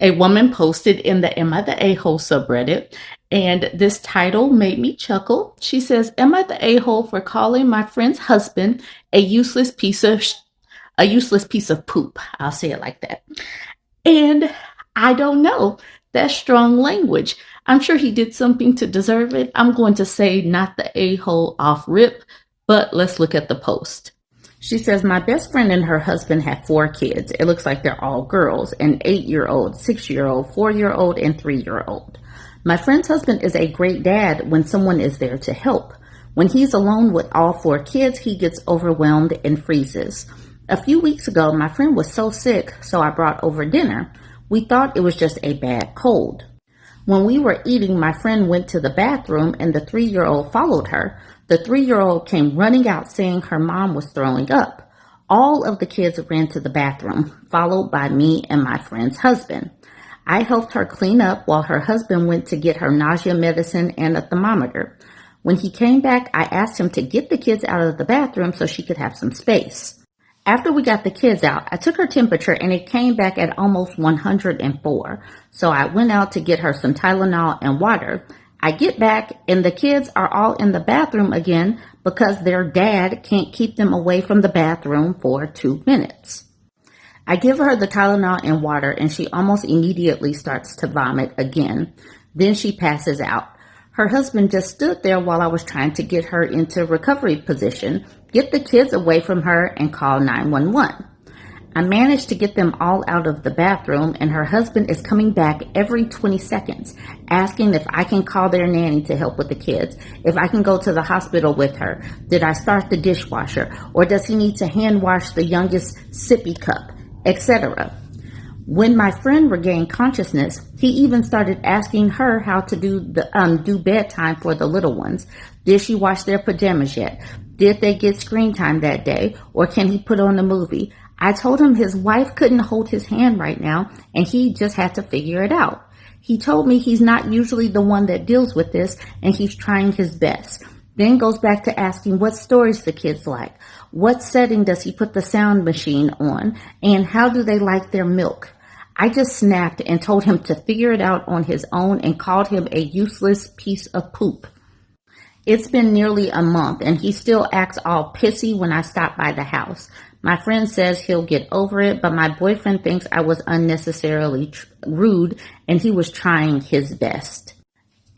A woman posted in the Am I the A-hole subreddit, and this title made me chuckle. She says, "Am I the a-hole for calling my friend's husband a useless piece of poop?" I'll say it like that. And I don't know. That's strong language. I'm sure he did something to deserve it. I'm going to say not the a-hole off rip, but let's look at the post. She says, "My best friend and her husband have 4 kids. It looks like they're all girls, an 8-year-old, 6-year-old, 4-year-old, and 3-year-old. My friend's husband is a great dad when someone is there to help. When he's alone with all 4 kids, he gets overwhelmed and freezes. A few weeks ago, my friend was so sick, so I brought over dinner. We thought it was just a bad cold. When we were eating, my friend went to the bathroom and the 3-year-old followed her. The 3-year-old came running out saying her mom was throwing up. All of the kids ran to the bathroom, followed by me and my friend's husband. I helped her clean up while her husband went to get her nausea medicine and a thermometer. When he came back, I asked him to get the kids out of the bathroom so she could have some space. After we got the kids out, I took her temperature and it came back at almost 104. So I went out to get her some Tylenol and water. I get back and the kids are all in the bathroom again because their dad can't keep them away from the bathroom for 2 minutes. I give her the Tylenol and water and she almost immediately starts to vomit again. Then she passes out. Her husband just stood there while I was trying to get her into recovery position, get the kids away from her, and call 911. I managed to get them all out of the bathroom, and her husband is coming back every 20 seconds, asking if I can call their nanny to help with the kids, if I can go to the hospital with her, did I start the dishwasher, or does he need to hand wash the youngest sippy cup, etc. When my friend regained consciousness, he even started asking her how to do bedtime for the little ones. Did she wash their pajamas yet? Did they get screen time that day? Or can he put on a movie? I told him his wife couldn't hold his hand right now and he just had to figure it out. He told me he's not usually the one that deals with this and he's trying his best. Then goes back to asking what stories the kids like. What setting does he put the sound machine on? And how do they like their milk? I just snapped and told him to figure it out on his own and called him a useless piece of poop. It's been nearly a month and he still acts all pissy when I stop by the house. My friend says he'll get over it, but my boyfriend thinks I was unnecessarily rude and he was trying his best.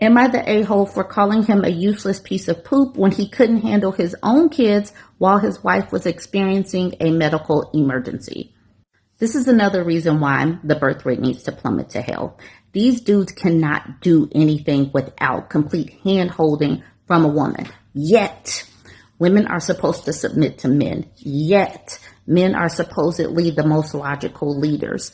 Am I the a-hole for calling him a useless piece of poop when he couldn't handle his own kids while his wife was experiencing a medical emergency? This is another reason why the birth rate needs to plummet to hell. These dudes cannot do anything without complete hand-holding from a woman. Yet, women are supposed to submit to men. Yet, men are supposedly the most logical leaders.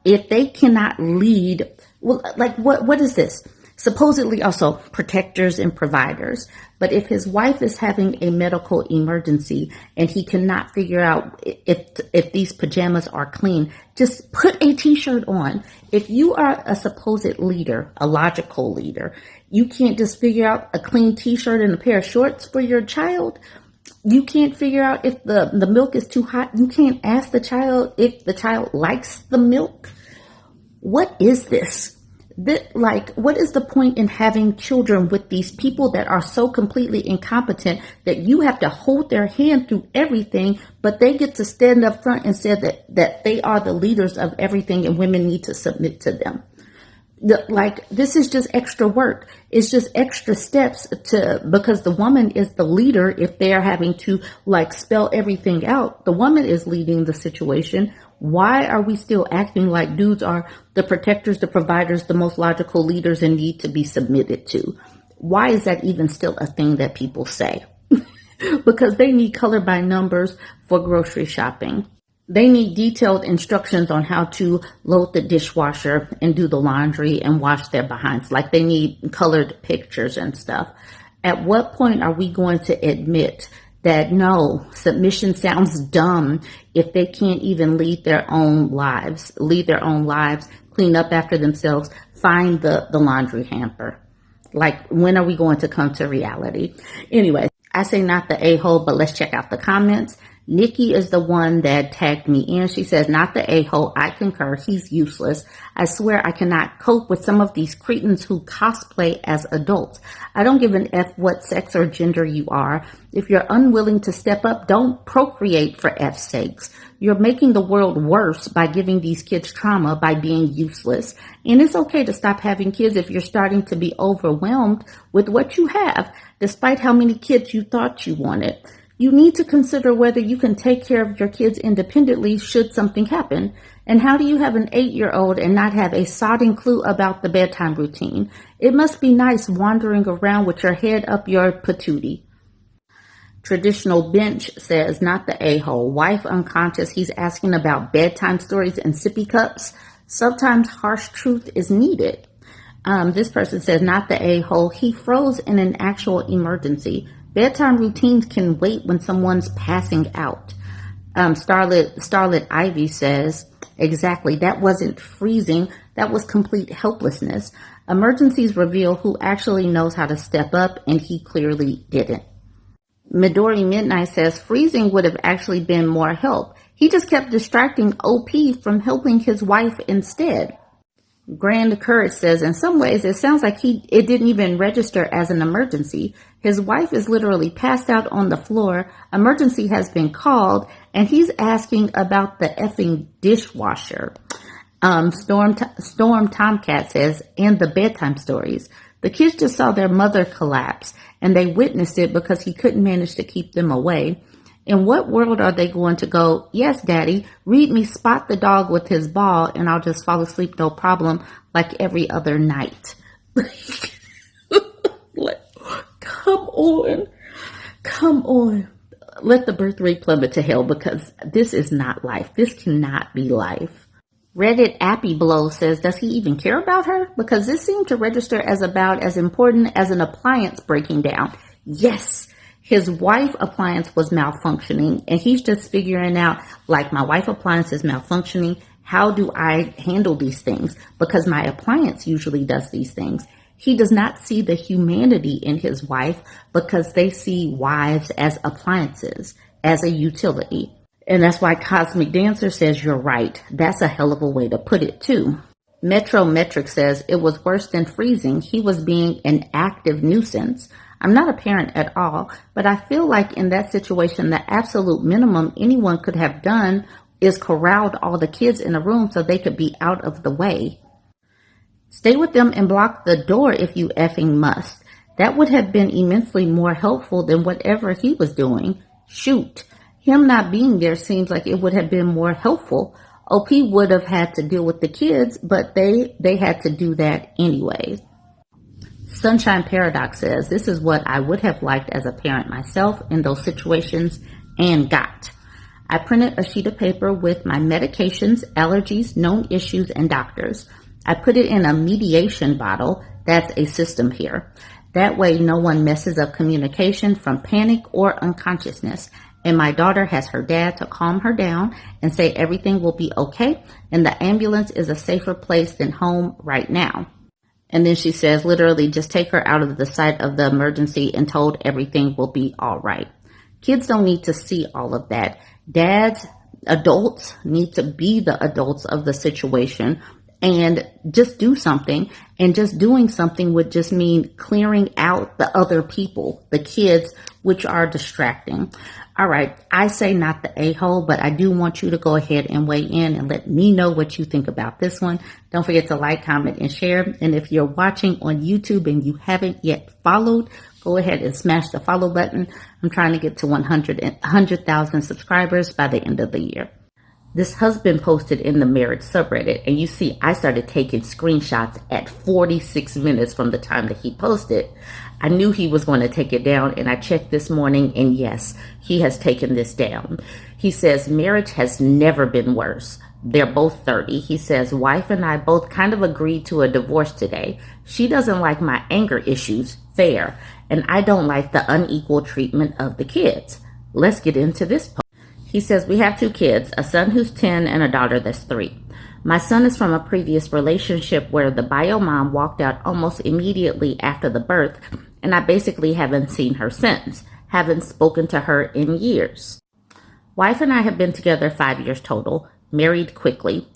If they cannot lead, well, like what is this? Supposedly also protectors and providers. But if his wife is having a medical emergency and he cannot figure out if these pajamas are clean, just put a t-shirt on. If you are a supposed leader, a logical leader, you can't just figure out a clean t-shirt and a pair of shorts for your child. You can't figure out if the milk is too hot. You can't ask the child if the child likes the milk. What is this? What is the point in having children with these people that are so completely incompetent that you have to hold their hand through everything, but they get to stand up front and say that they are the leaders of everything and women need to submit to them? This is just extra work. It's just extra steps because the woman is the leader. If they are having to spell everything out, the woman is leading the situation. Why are we still acting like dudes are the protectors, the providers, the most logical leaders and need to be submitted to? Why is that even still a thing that people say? Because they need color by numbers for grocery shopping. They need detailed instructions on how to load the dishwasher and do the laundry and wash their behinds. Like they need colored pictures and stuff. At what point are we going to admit that no, submission sounds dumb if they can't even lead their own lives, clean up after themselves, find the laundry hamper? When are we going to come to reality? Anyway, I say not the a-hole, but let's check out the comments. Nikki is the one that tagged me in. She says, not the a-hole. I concur. He's useless. I swear I cannot cope with some of these cretins who cosplay as adults. I don't give an F what sex or gender you are. If you're unwilling to step up, don't procreate for F's sakes. You're making the world worse by giving these kids trauma by being useless. And it's okay to stop having kids if you're starting to be overwhelmed with what you have, despite how many kids you thought you wanted. You need to consider whether you can take care of your kids independently should something happen. And how do you have an 8-year-old and not have a sodding clue about the bedtime routine? It must be nice wandering around with your head up your patootie. Traditional bench says, not the a-hole. Wife unconscious, he's asking about bedtime stories and sippy cups. Sometimes harsh truth is needed. This person says, not the a-hole. He froze in an actual emergency. Bedtime routines can wait when someone's passing out. Starlit Ivy says, exactly, that wasn't freezing. That was complete helplessness. Emergencies reveal who actually knows how to step up, and he clearly didn't. Midori Midnight says, freezing would have actually been more help. He just kept distracting OP from helping his wife instead. Grand Courage says, in some ways, it sounds like it didn't even register as an emergency. His wife is literally passed out on the floor. Emergency has been called, and he's asking about the effing dishwasher. Storm Tomcat says, and the bedtime stories. The kids just saw their mother collapse, and they witnessed it because he couldn't manage to keep them away. In what world are they going to go, yes, Daddy, read me Spot the dog with his ball, and I'll just fall asleep no problem like every other night. Come on. Let the birth rate plummet to hell, because this is not life. This cannot be life. Reddit Appy Blow says, does he even care about her? Because this seemed to register as about as important as an appliance breaking down. Yes. His wife appliance was malfunctioning, and he's just figuring out, like, my wife appliance is malfunctioning. How do I handle these things? Because my appliance usually does these things. He does not see the humanity in his wife because they see wives as appliances, as a utility. And that's why Cosmic Dancer says you're right. That's a hell of a way to put it, too. Metro Metric says it was worse than freezing. He was being an active nuisance. I'm not a parent at all, but I feel like in that situation, the absolute minimum anyone could have done is corralled all the kids in a room so they could be out of the way. Stay with them and block the door if you effing must. That would have been immensely more helpful than whatever he was doing. Shoot, him not being there seems like it would have been more helpful. OP would have had to deal with the kids, but they had to do that anyway. Sunshine Paradox says, this is what I would have liked as a parent myself in those situations and got. I printed a sheet of paper with my medications, allergies, known issues, and doctors. I put it in a mediation bottle. That's a system here. That way no one messes up communication from panic or unconsciousness. And my daughter has her dad to calm her down and say everything will be okay, and the ambulance is a safer place than home right now. And then she says, literally, just take her out of the sight of the emergency and told everything will be all right. Kids don't need to see all of that. Dads, adults need to be the adults of the situation and just do something. And just doing something would just mean clearing out the other people, the kids, which are distracting. All right, I say not the a-hole, but I do want you to go ahead and weigh in and let me know what you think about this one. Don't forget to like, comment, and share. And if you're watching on YouTube and you haven't yet followed, go ahead and smash the follow button. I'm trying to get to 100,000 subscribers by the end of the year. This husband posted in the marriage subreddit, and you see I started taking screenshots at 46 minutes from the time that he posted. I knew he was going to take it down, and I checked this morning, and yes, he has taken this down. He says, marriage has never been worse. They're both 30. He says, wife and I both kind of agreed to a divorce today. She doesn't like my anger issues, fair, and I don't like the unequal treatment of the kids. Let's get into this post. He says, we have 2 kids, a son who's 10 and a daughter that's 3. My son is from a previous relationship where the bio mom walked out almost immediately after the birth, and I basically haven't seen her since, haven't spoken to her in years. Wife and I have been together 5 years total, married quickly.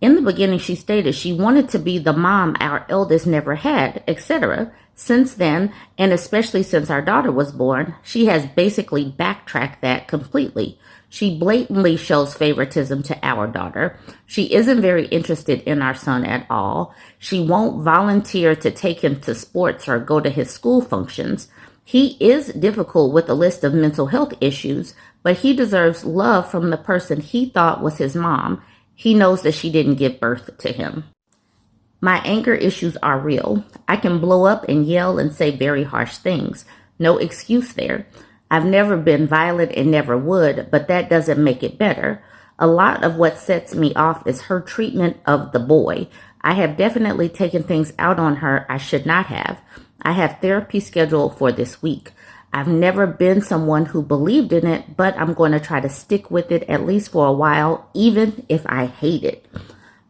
In the beginning, she stated she wanted to be the mom our eldest never had, etc. Since then, and especially since our daughter was born, she has basically backtracked that completely. She blatantly shows favoritism to our daughter. She isn't very interested in our son at all. She won't volunteer to take him to sports or go to his school functions. He is difficult with a list of mental health issues, but he deserves love from the person he thought was his mom. He knows that she didn't give birth to him. My anger issues are real. I can blow up and yell and say very harsh things. No excuse there. I've never been violent and never would, but that doesn't make it better. A lot of what sets me off is her treatment of the boy. I have definitely taken things out on her I should not have. I have therapy scheduled for this week. I've never been someone who believed in it, but I'm going to try to stick with it at least for a while, even if I hate it.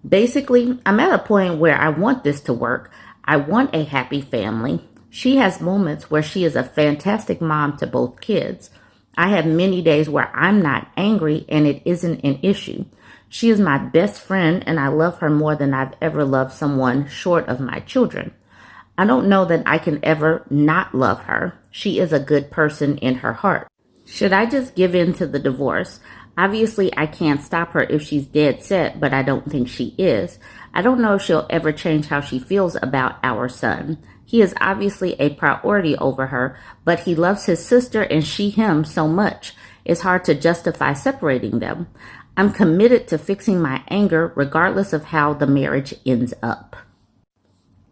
Basically, I'm at a point where I want this to work. I want a happy family. She has moments where she is a fantastic mom to both kids. I have many days where I'm not angry and it isn't an issue. She is my best friend and I love her more than I've ever loved someone short of my children. I don't know that I can ever not love her. She is a good person in her heart. Should I just give in to the divorce? Obviously, I can't stop her if she's dead set, but I don't think she is. I don't know if she'll ever change how she feels about our son. He is obviously a priority over her, but he loves his sister and she him so much. It's hard to justify separating them. I'm committed to fixing my anger regardless of how the marriage ends up.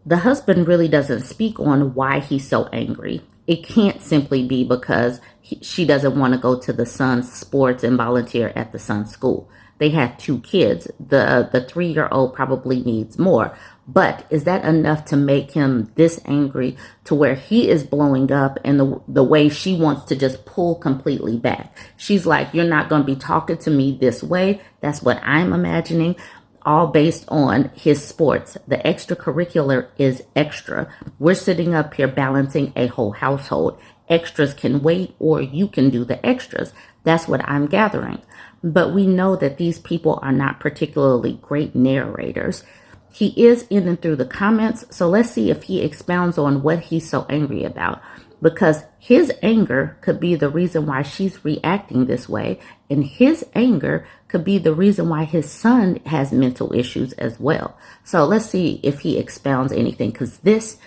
The husband really doesn't speak on why he's so angry. It can't simply be because she doesn't want to go to the son's sports and volunteer at the son's school. They have 2 kids. The 3-year-old probably needs more. But is that enough to make him this angry to where he is blowing up and the way she wants to just pull completely back? She's like, you're not going to be talking to me this way. That's what I'm imagining. All based on his sports. The extracurricular is extra. We're sitting up here balancing a whole household. Extras can wait or you can do the extras. That's what I'm gathering. But we know that these people are not particularly great narrators. He is in and through the comments, so let's see if he expounds on what he's so angry about. Because his anger could be the reason why she's reacting this way, and his anger could be the reason why his son has mental issues as well. So let's see if he expounds anything, because this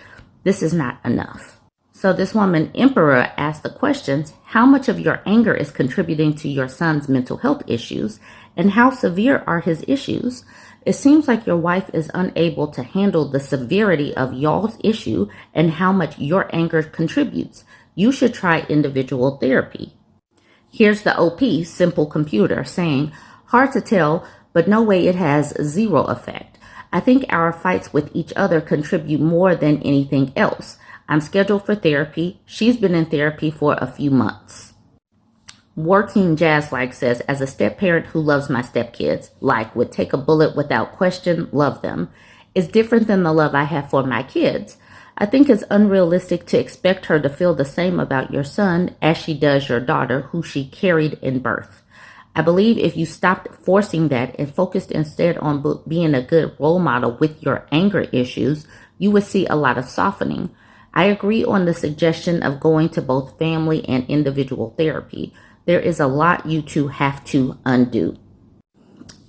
is not enough. So this woman, Emperor, asked the questions, how much of your anger is contributing to your son's mental health issues, and how severe are his issues? It seems like your wife is unable to handle the severity of y'all's issue and how much your anger contributes. You should try individual therapy. Here's the OP, Simple Computer, saying, hard to tell, but no way it has zero effect. I think our fights with each other contribute more than anything else. I'm scheduled for therapy. She's been in therapy for a few months. Working Jazz says, as a step parent who loves my stepkids, would take a bullet without question, love them, is different than the love I have for my kids. I think it's unrealistic to expect her to feel the same about your son as she does your daughter, who she carried in birth. I believe if you stopped forcing that and focused instead on being a good role model with your anger issues, you would see a lot of softening. I agree on the suggestion of going to both family and individual therapy. There is a lot you two have to undo.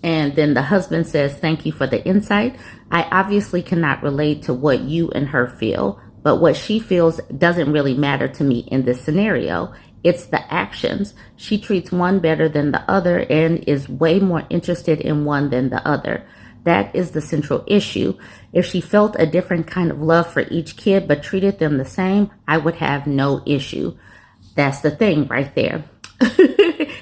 And then the husband says, thank you for the insight. I obviously cannot relate to what you and her feel, but what she feels doesn't really matter to me in this scenario. It's the actions. She treats one better than the other and is way more interested in one than the other. That is the central issue. If she felt a different kind of love for each kid but treated them the same, I would have no issue. That's the thing right there.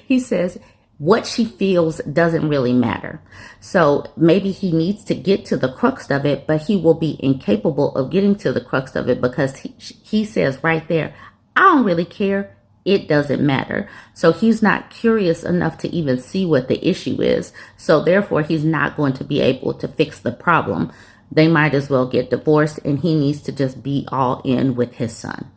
He says what she feels doesn't really matter. So maybe he needs to get to the crux of it, but he will be incapable of getting to the crux of it because he says right there, I don't really care. It doesn't matter. So he's not curious enough to even see what the issue is. So therefore, he's not going to be able to fix the problem. They might as well get divorced and he needs to just be all in with his son.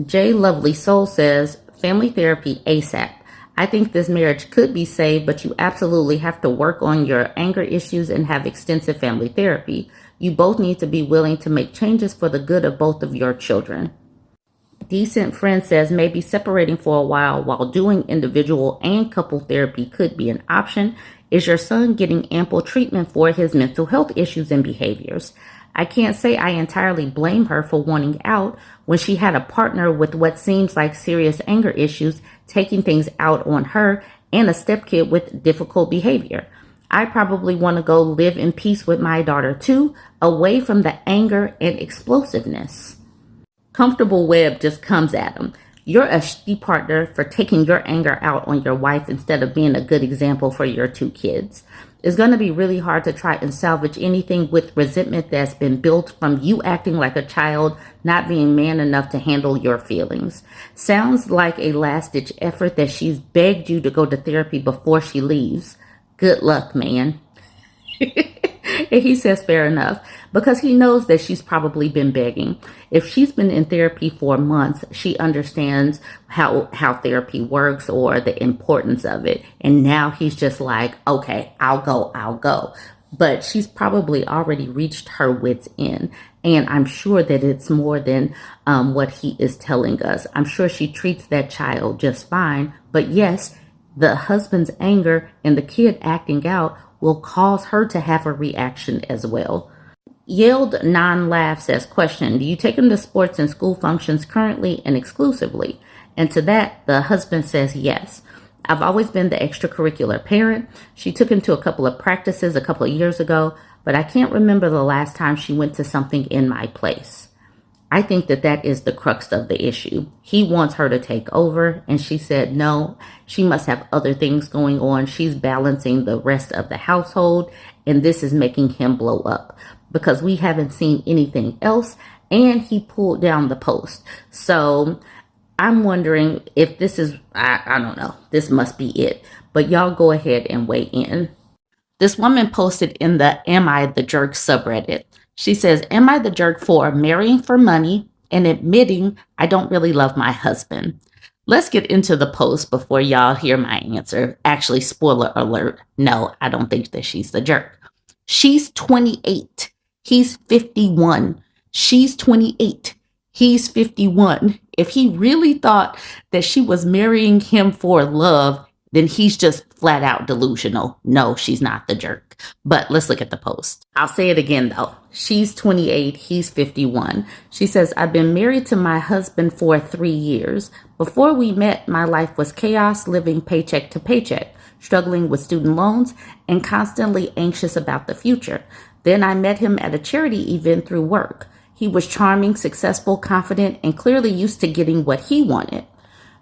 J Lovely Soul says, family therapy ASAP. I think this marriage could be saved, but you absolutely have to work on your anger issues and have extensive family therapy. You both need to be willing to make changes for the good of both of your children. Decent Friend says maybe separating for a while doing individual and couple therapy could be an option. Is your son getting ample treatment for his mental health issues and behaviors? I can't say I entirely blame her for wanting out when she had a partner with what seems like serious anger issues, taking things out on her, and a stepkid with difficult behavior. I probably want to go live in peace with my daughter too, away from the anger and explosiveness. Comfortable Web just comes at him. You're a shitty partner for taking your anger out on your wife instead of being a good example for your two kids. It's going to be really hard to try and salvage anything with resentment that's been built from you acting like a child, not being man enough to handle your feelings. Sounds like a last-ditch effort that she's begged you to go to therapy before she leaves. Good luck, man. And he says fair enough, because he knows that she's probably been begging. If she's been in therapy for months, she understands how therapy works or the importance of it. And now he's just like, okay, I'll go. But she's probably already reached her wit's end. And I'm sure that it's more than what he is telling us. I'm sure she treats that child just fine. But yes, the husband's anger and the kid acting out will cause her to have a reaction as well. Yelled Non-Laugh says, question, do you take him to sports and school functions currently and exclusively? And to that, the husband says yes. I've always been the extracurricular parent. She took him to a couple of practices a couple of years ago, but I can't remember the last time she went to something in my place. I think that is the crux of the issue. He wants her to take over, and she said no, she must have other things going on. She's balancing the rest of the household, and this is making him blow up because we haven't seen anything else, and he pulled down the post. So I'm wondering if this is, I don't know, this must be it. But y'all go ahead and weigh in. This woman posted in the Am I the Jerk subreddit. She says, am I the jerk for marrying for money and admitting I don't really love my husband? Let's get into the post before y'all hear my answer. Actually, spoiler alert. No, I don't think that she's the jerk. She's 28. He's 51. She's 28. He's 51. If he really thought that she was marrying him for love, then he's just flat out delusional. No, she's not the jerk. But let's look at the post. I'll say it again, though. She's 28. He's 51. She says, I've been married to my husband for 3 years. Before we met, my life was chaos, living paycheck to paycheck, struggling with student loans, and constantly anxious about the future. Then I met him at a charity event through work. He was charming, successful, confident, and clearly used to getting what he wanted.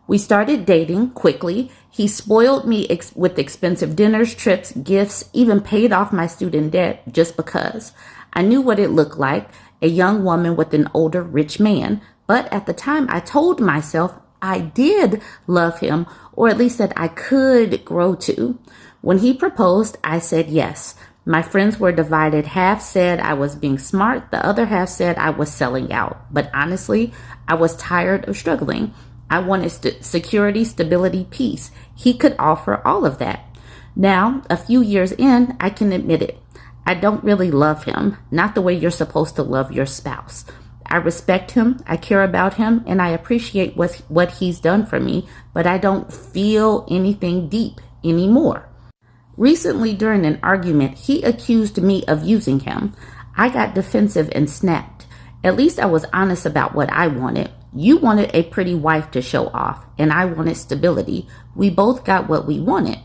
We started dating quickly. He spoiled me with expensive dinners, trips, gifts, even paid off my student debt just because. I knew what it looked like, a young woman with an older, rich man. But at the time, I told myself I did love him, or at least that I could grow to. When he proposed, I said yes. My friends were divided. Half said I was being smart. The other half said I was selling out. But honestly, I was tired of struggling. I wanted security, stability, peace. He could offer all of that. Now, a few years in, I can admit it. I don't really love him, not the way you're supposed to love your spouse. I respect him, I care about him, and I appreciate what he's done for me, but I don't feel anything deep anymore. Recently, during an argument, he accused me of using him. I got defensive and snapped. At least I was honest about what I wanted. You wanted a pretty wife to show off, and I wanted stability. We both got what we wanted.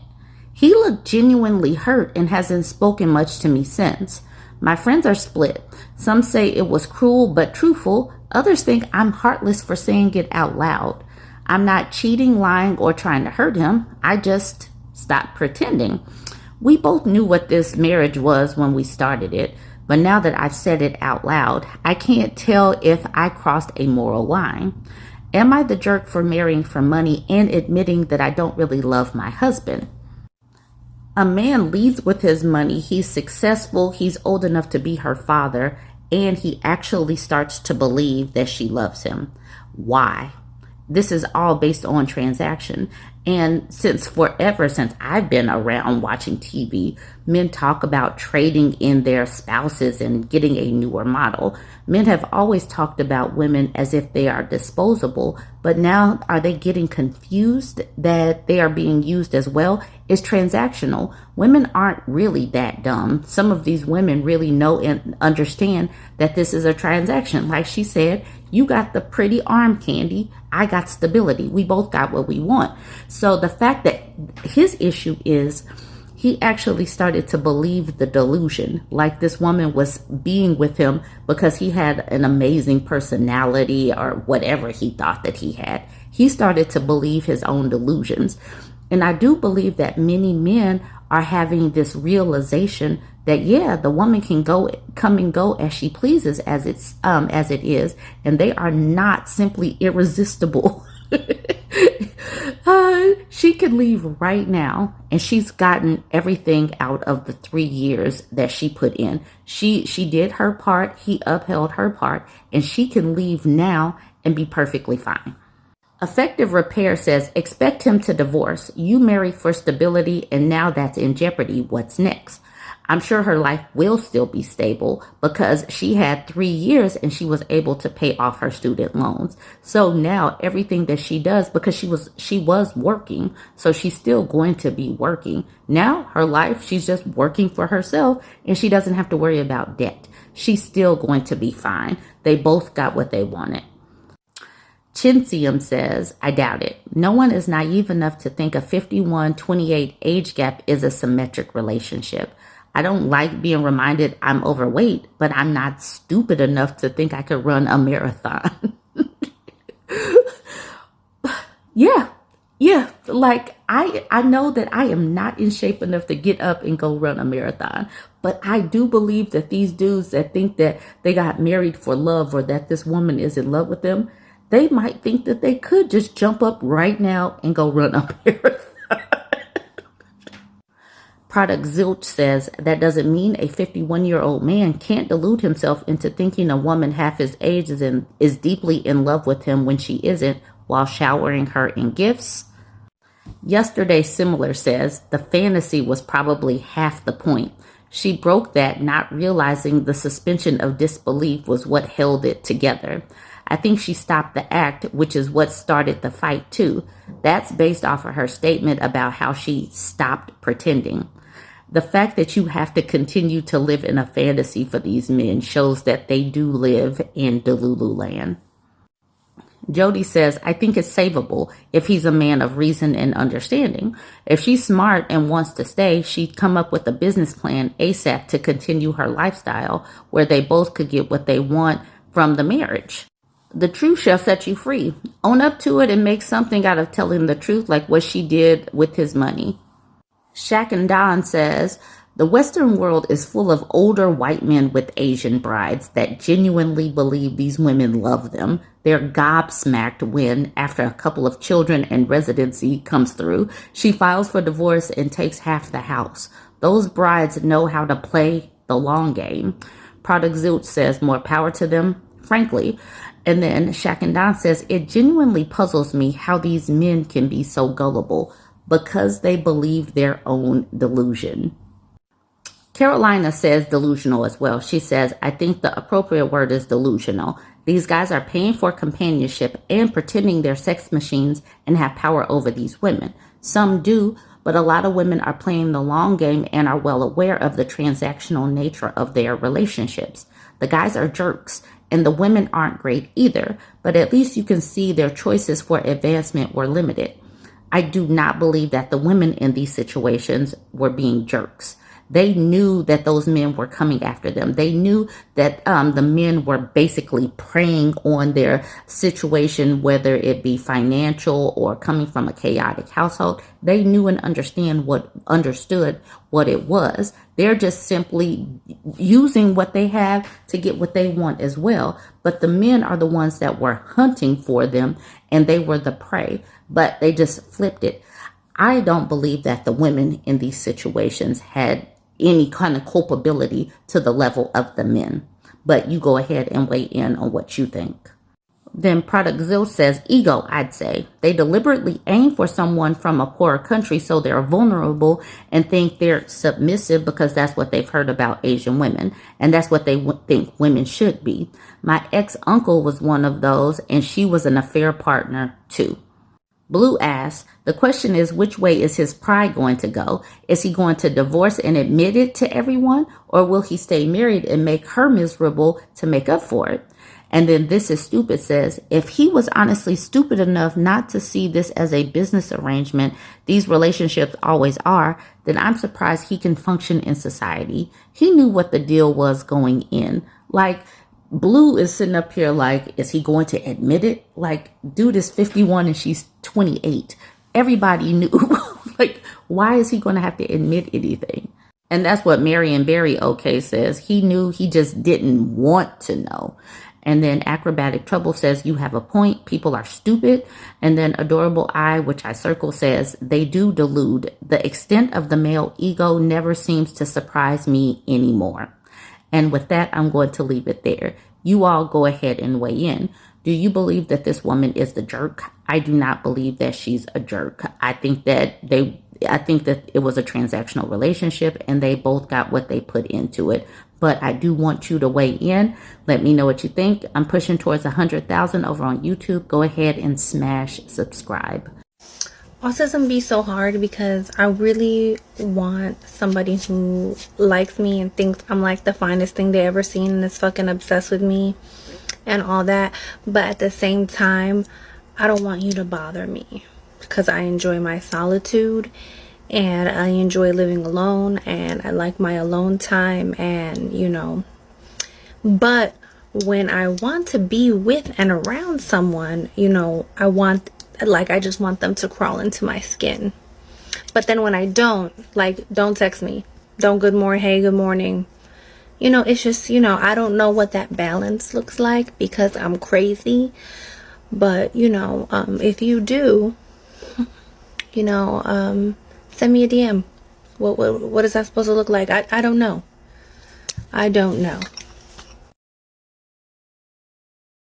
He looked genuinely hurt and hasn't spoken much to me since. My friends are split. Some say it was cruel but truthful. Others think I'm heartless for saying it out loud. I'm not cheating, lying, or trying to hurt him. I just stopped pretending. We both knew what this marriage was when we started it. But now that I've said it out loud, I can't tell if I crossed a moral line. Am I the jerk for marrying for money and admitting that I don't really love my husband? A man leads with his money. He's successful. He's old enough to be her father. And he actually starts to believe that she loves him. Why? This is all based on transaction. And since forever, since I've been around watching TV, men talk about trading in their spouses and getting a newer model. Men have always talked about women as if they are disposable, but now are they getting confused that they are being used as well? It's transactional. Women aren't really that dumb. Some of these women really know and understand that this is a transaction. Like she said, you got the pretty arm candy. I got stability. We both got what we want. So the fact that his issue is he actually started to believe the delusion, like this woman was being with him because he had an amazing personality or whatever he thought that he had. He started to believe his own delusions. And I do believe that many men are having this realization that, yeah, the woman can come and go as she pleases, as it is, and they are not simply irresistible. She could leave right now, and she's gotten everything out of the 3 years that she put in. She did her part, he upheld her part, and she can leave now and be perfectly fine. Effective Repair says, expect him to divorce. You married for stability, and now that's in jeopardy. What's next? I'm sure her life will still be stable because she had 3 years and she was able to pay off her student loans. So now everything that she does, because she was working, so she's still going to be working. Now her life, she's just working for herself and she doesn't have to worry about debt. She's still going to be fine. They both got what they wanted. Chinsium says, I doubt it. No one is naive enough to think a 51-28 age gap is a symmetric relationship. I don't like being reminded I'm overweight, but I'm not stupid enough to think I could run a marathon. Yeah. Like I know that I am not in shape enough to get up and go run a marathon. But I do believe that these dudes that think that they got married for love or that this woman is in love with them, they might think that they could just jump up right now and go run a marathon. Product Zilch says that doesn't mean a 51-year-old man can't delude himself into thinking a woman half his age is deeply in love with him when she isn't, while showering her in gifts. Yesterday Similar says the fantasy was probably half the point. She broke that, not realizing the suspension of disbelief was what held it together. I think she stopped the act, which is what started the fight too. That's based off of her statement about how she stopped pretending. The fact that you have to continue to live in a fantasy for these men shows that they do live in Delulu land. Jody says, I think it's savable if he's a man of reason and understanding. If she's smart and wants to stay, she'd come up with a business plan ASAP to continue her lifestyle where they both could get what they want from the marriage. The truth shall set you free. Own up to it and make something out of telling the truth, like what she did with his money. Shaq and Don says, the Western world is full of older white men with Asian brides that genuinely believe these women love them. They're gobsmacked when, after a couple of children and residency comes through, she files for divorce and takes half the house. Those brides know how to play the long game. Product Zilch says, more power to them, frankly. And then Shaq and Don says, it genuinely puzzles me how these men can be so gullible because they believe their own delusion. Carolina says delusional as well. She says, I think the appropriate word is delusional. These guys are paying for companionship and pretending they're sex machines and have power over these women. Some do, but a lot of women are playing the long game and are well aware of the transactional nature of their relationships. The guys are jerks and the women aren't great either, but at least you can see their choices for advancement were limited. I do not believe that the women in these situations were being jerks. They knew that those men were coming after them. They knew that the men were basically preying on their situation, whether it be financial or coming from a chaotic household. They knew and understood what it was. They're just simply using what they have to get what they want as well. But the men are the ones that were hunting for them and they were the prey, but they just flipped it. I don't believe that the women in these situations had any kind of culpability to the level of the men. But you go ahead and weigh in on what you think. Then Product Zill says, ego, I'd say. They deliberately aim for someone from a poorer country so they're vulnerable and think they're submissive because that's what they've heard about Asian women. And that's what they think women should be. My ex-uncle was one of those, and she was an affair partner too. Blue asks, the question is, which way is his pride going to go? Is he going to divorce and admit it to everyone? Or will he stay married and make her miserable to make up for it? And then This Is Stupid says, if he was honestly stupid enough not to see this as a business arrangement, these relationships always are, then I'm surprised he can function in society. He knew what the deal was going in. Like, Blue is sitting up here like, is he going to admit it? Like, dude is 51 and she's 28. Everybody knew. Like, why is he going to have to admit anything? And that's what Marion Barry OK says. He knew, he just didn't want to know. And then Acrobatic Trouble says, you have a point. People are stupid. And then Adorable Eye, which I circle, says, they do delude. The extent of the male ego never seems to surprise me anymore. And with that, I'm going to leave it there. You all go ahead and weigh in. Do you believe that this woman is the jerk? I do not believe that she's a jerk. I think that it was a transactional relationship and they both got what they put into it. But I do want you to weigh in. Let me know what you think. I'm pushing towards 100,000 over on YouTube. Go ahead and smash subscribe. Autism be so hard because I really want somebody who likes me and thinks I'm like the finest thing they ever seen and is fucking obsessed with me and all that. But at the same time, I don't want you to bother me because I enjoy my solitude and I enjoy living alone and I like my alone time and, you know. But when I want to be with and around someone, you know, I just want them to crawl into my skin. But then when I don't, like, don't text me. Don't good morning, hey, good morning. You know, it's just, you know, I don't know what that balance looks like because I'm crazy. But, you know, if you do, you know, send me a DM. What is that supposed to look like? I don't know. I don't know.